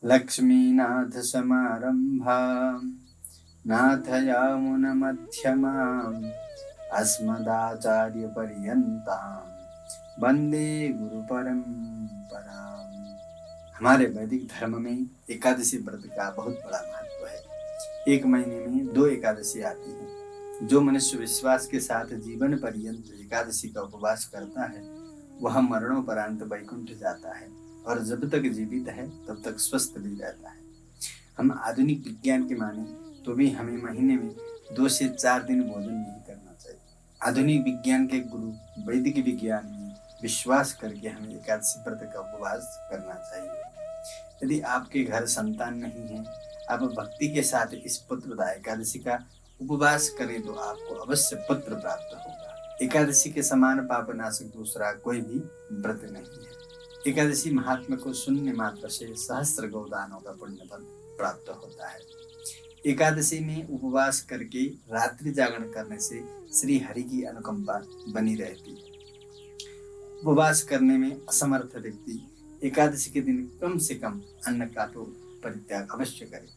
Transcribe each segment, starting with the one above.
लक्ष्मीनाथसमारम्भां नाथयामुनमध्यमाम् अस्मदाचार्यपर्यन्तां वन्दे गुरुपरम्पराम्। हमारे वैदिक धर्म में एकादशी व्रत का बहुत बड़ा महत्व है। एक महीने में 2 एकादशी आती हैं। जो मनुष्य विश्वास के साथ जीवन पर्यंत एकादशी का उपवास करता है वह मरणोपरांत वैकुंठ जाता है और जब तक जीवित है तब तक स्वस्थ भी रहता है। हम आधुनिक विज्ञान के माने तो भी हमें महीने में 2 से 4 दिन भोजन नहीं करना चाहिए। आधुनिक विज्ञान के गुरु वैदिक विज्ञान में विश्वास करके हमें एकादशी व्रत का उपवास करना चाहिए। यदि आपके घर संतान नहीं है, आप भक्ति के साथ इस पुत्रदा एकादशी का उपवास करें तो आपको अवश्य पुत्र प्राप्त होगा। एकादशी के समान पापनाशक दूसरा कोई भी व्रत नहीं है। एकादशी महात्मा को शून्य मात्र से सहस्त्र गोदानों का पुण्य फल प्राप्त होता है। एकादशी में उपवास करके रात्रि जागरण करने से श्री हरि की अनुकंपा बनी रहती है। उपवास करने में असमर्थ व्यक्ति एकादशी के दिन कम से कम अन्न का तो परित्याग अवश्य करे।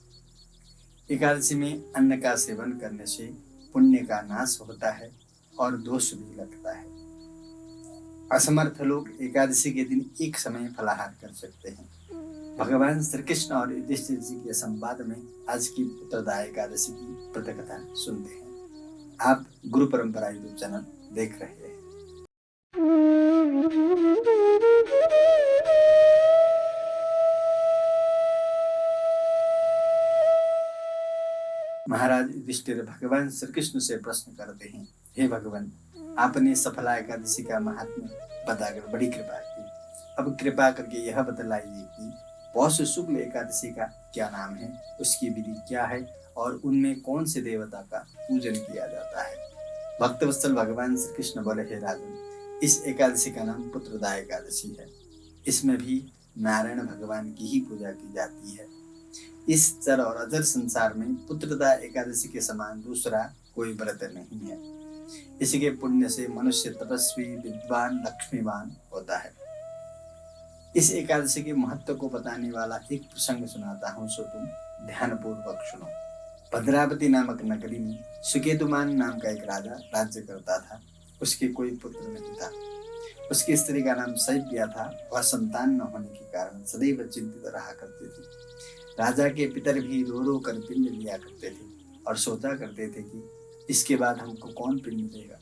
एकादशी में अन्न का सेवन करने से पुण्य का नाश होता है और दोष भी लगता है। असमर्थ लोग एकादशी के दिन एक समय फलाहार कर सकते हैं। भगवान श्री कृष्ण और युधिष्ठिर जी के संवाद में आज की पुत्रदा एकादशी की व्रत कथा सुनते हैं। आप गुरु परंपरा यूट्यूब चैनल देख रहे हैं। महाराज युधिष्ठिर भगवान श्री कृष्ण से प्रश्न करते हैं, हे भगवान, आपने सफला एकादशी का महात्म्य बताकर बड़ी कृपा की। अब कृपा करके यह बतलाइए कि पौष शुक्ल एकादशी का क्या नाम है, उसकी विधि क्या है और उनमें कौन से देवता का पूजन किया जाता है। भक्तवत्सल भगवान श्री कृष्ण बोले, हे राजन, इस एकादशी का नाम पुत्रदा एकादशी है। इसमें भी नारायण भगवान की ही पूजा की जाती है। इस चर और अजर संसार में पुत्रदा एकादशी के समान दूसरा कोई व्रत नहीं है। इसके पुण्य से मनुष्य तपस्वी, विद्वान, लक्ष्मीवान होता है। इस एकादशी के महत्व को बताने वाला एक प्रसंग सुनाता हूँ, सो तुम ध्यानपूर्वक सुनो। भद्रावती नामक नगरी में सुकेतुमान नाम का एक राजा राज्य करता था। उसके कोई पुत्र नहीं था। उसकी स्त्री का नाम शैव्या था। वह संतान न होने के कारण सदैव चिंतित रहा करती थी। राजा के पितर भी रो रो कर पिंड लिया करते थे और सोचा करते थे कि इसके बाद हमको कौन पिंड देगा।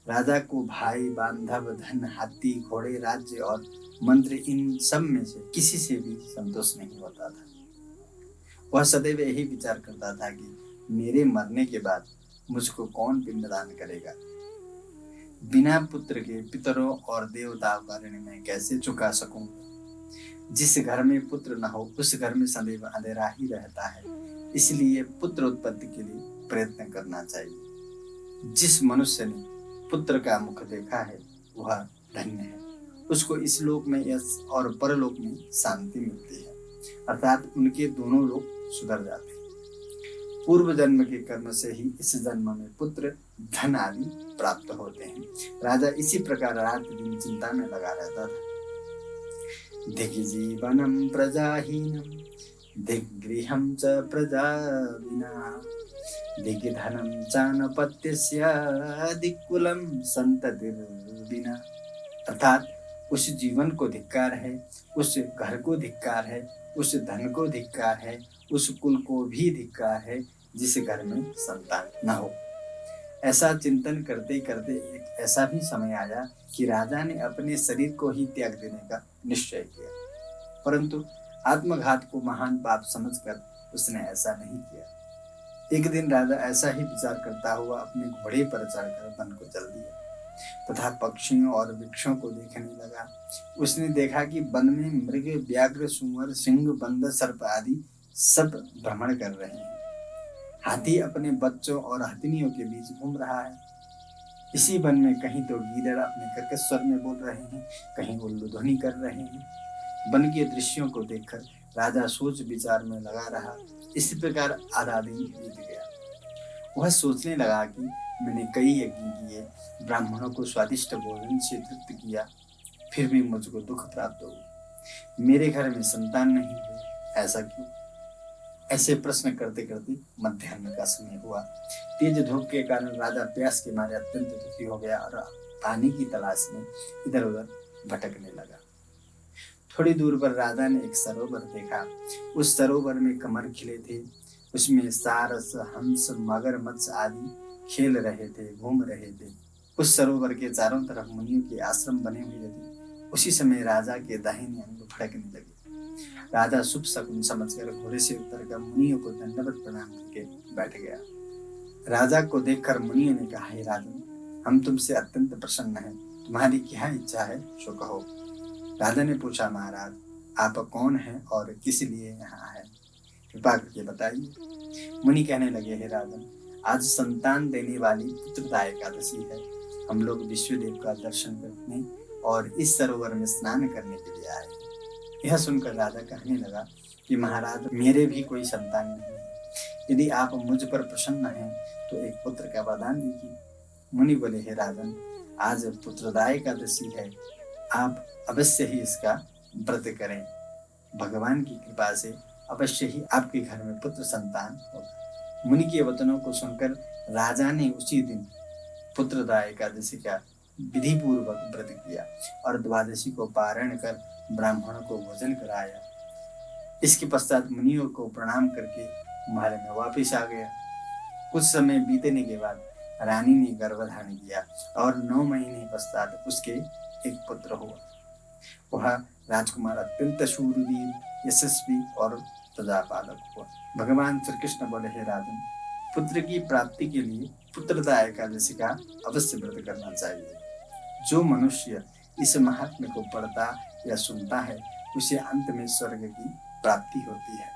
राजा को भाई, बांधव, धन, हाथी, घोड़े, राज्य और मंत्री, इन सब में से किसी से भी संतोष नहीं होता था। वह सदैव यही विचार करता था कि मेरे मरने के बाद मुझको कौन पिंडदान करेगा। बिना पुत्र के पितरों और देवताओं का ऋण मैं कैसे चुका सकूंगा। जिस घर में पुत्र न हो उस घर में सदैव अंधेरा ही रहता है। इसलिए पुत्र उत्पत्ति के लिए प्रयत्न करना चाहिए। जिस मनुष्य ने पुत्र का मुख देखा है वह धन्य है। उसको इस लोक में यश और परलोक में शांति मिलती है, अर्थात उनके दोनों लोक सुधर जाते हैं। पूर्व जन्म के कर्म से ही इस जन्म में पुत्र, धन आदि प्राप्त होते हैं। राजा इसी प्रकार रात दिन चिंता में लगा रहता था। दिग्जीवनं प्रजाहीनं दिग्गृहं च प्रजा विना दिग्धनं चानपत्यस्य दिक्कुलं संततिर्विना। अर्थात उस जीवन को धिक्कार है, उस घर को धिक्कार है, उस धन को धिक्कार है, उस कुल को भी धिक्कार है जिस घर में संतान न हो। ऐसा चिंतन करते करते एक ऐसा भी समय आया कि राजा ने अपने शरीर को ही त्याग देने का निश्चय किया, परंतु आत्मघात को महान पाप समझकर उसने ऐसा नहीं किया। एक दिन राजा ऐसा ही विचार करता हुआ अपने घोड़े पर चढ़कर वन को चल दिया तथा पक्षियों और वृक्षों को देखने लगा। उसने देखा कि वन में मृग, व्याघ्र, सुअर, सिंह, बंदर, सर्प आदि सब भ्रमण कर रहे हैं। हाथी अपने बच्चों और हथिनियों के बीच घूम रहा है। इसी वन में कहीं तो गीदड़ अपने कर्कश स्वर में बोल रहे हैं, कहीं उल्लू ध्वनि कर रहे हैं। वन के दृश्यों को देखकर राजा सोच विचार में लगा रहा। इस प्रकार आधा दिन बीत गया। वह सोचने लगा कि मैंने कई यज्ञ किए, ब्राह्मणों को स्वादिष्ट भोजन से तृप्त किया, फिर भी मुझको दुख प्राप्त हुआ। मेरे घर में संतान नहीं हुई, ऐसा क्यों? ऐसे प्रश्न करते करते मध्याह्न का समय हुआ। तेज धूप के कारण राजा प्यास के मारे अत्यंत दुखी हो गया और पानी की तलाश में इधर उधर भटकने लगा। थोड़ी दूर पर राजा ने एक सरोवर देखा। उस सरोवर में कमल खिले थे। उसमें सारस, हंस, मगरमच्छ आदि खेल रहे थे, घूम रहे थे। उस सरोवर के चारों तरफ मुनियों के आश्रम बने हुए थे। उसी समय राजा के दाहिने अंग फड़कने लगे। राजा शुभ शकुन समझकर घोड़े से उतरकर मुनियों को दंडवत प्रणाम करके बैठ गया। राजा को देखकर मुनियों ने कहा, हे राजन, हम तुमसे अत्यंत प्रसन्न हैं। तुम्हारी क्या इच्छा है सो कहो। राजा ने पूछा, महाराज, आप कौन हैं और किस लिए यहाँ हैं? कृपा करके बताइए। मुनि कहने लगे, हे राजन, आज संतान देने वाली पुत्रदा एकादशी है। हम लोग विश्वदेव का दर्शन करने और इस सरोवर में स्नान करने के लिए आए। यह सुनकर राजा कहने लगा कि महाराज, मेरे भी कोई संतान नहीं है। यदि आप मुझ पर प्रसन्न हैं तो एक पुत्र का वरदान दीजिए। मुनि बोले, हे राजन, आज पुत्रदा एकादशी है। आप अवश्य ही इसका व्रत करें। भगवान की कृपा से अवश्य ही आपके घर में पुत्र संतान होगा। मुनि के वचनों को सुनकर राजा ने उसी दिन पुत्रदा एकादशी का विधि पूर्वक व्रत किया और द्वादशी को पारण कर ब्राह्मणों को भोजन कराया। इसके पश्चात मुनियों को प्रणाम करके महल में वापिस आ गया। कुछ समय बीतने के बाद रानी ने गर्भ धारण किया और 9 महीने पश्चात उसके एक पुत्र हुआ। वह राजकुमार अत्यंत शूरवीर, यशस्वी और प्रजापालक हुआ। भगवान श्री कृष्ण बोले, हे राजन, पुत्र की प्राप्ति के लिए पुत्रदा एकादशी का अवश्य व्रत करना चाहिए। जो मनुष्य इस महात्म्य को पढ़ता या सुनता है उसे अंत में स्वर्ग की प्राप्ति होती है।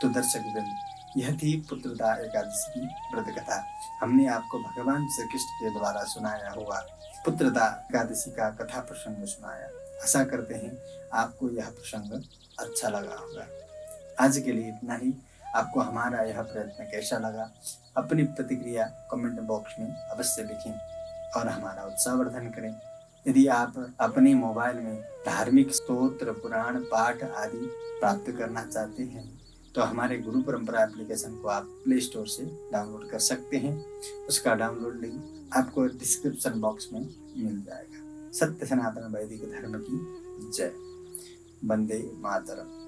तो दर्शक वृंद, यह थी पुत्रदा एकादशी की व्रत कथा। हमने आपको भगवान श्री कृष्ण के द्वारा सुनाया हुआ पुत्रदा एकादशी का कथा प्रसंग सुनाया। आशा करते हैं आपको यह प्रसंग अच्छा लगा होगा। आज के लिए इतना ही। आपको हमारा यह प्रयत्न कैसा लगा, अपनी प्रतिक्रिया कमेंट बॉक्स में अवश्य लिखें और हमारा उत्साहवर्धन करें। यदि आप अपने मोबाइल में धार्मिक स्तोत्र, पुराण पाठ आदि प्राप्त करना चाहते हैं तो हमारे गुरु परंपरा एप्लीकेशन को आप प्ले स्टोर से डाउनलोड कर सकते हैं। उसका डाउनलोड लिंक आपको डिस्क्रिप्शन बॉक्स में मिल जाएगा। सत्य सनातन वैदिक धर्म की जय। वंदे मातरम।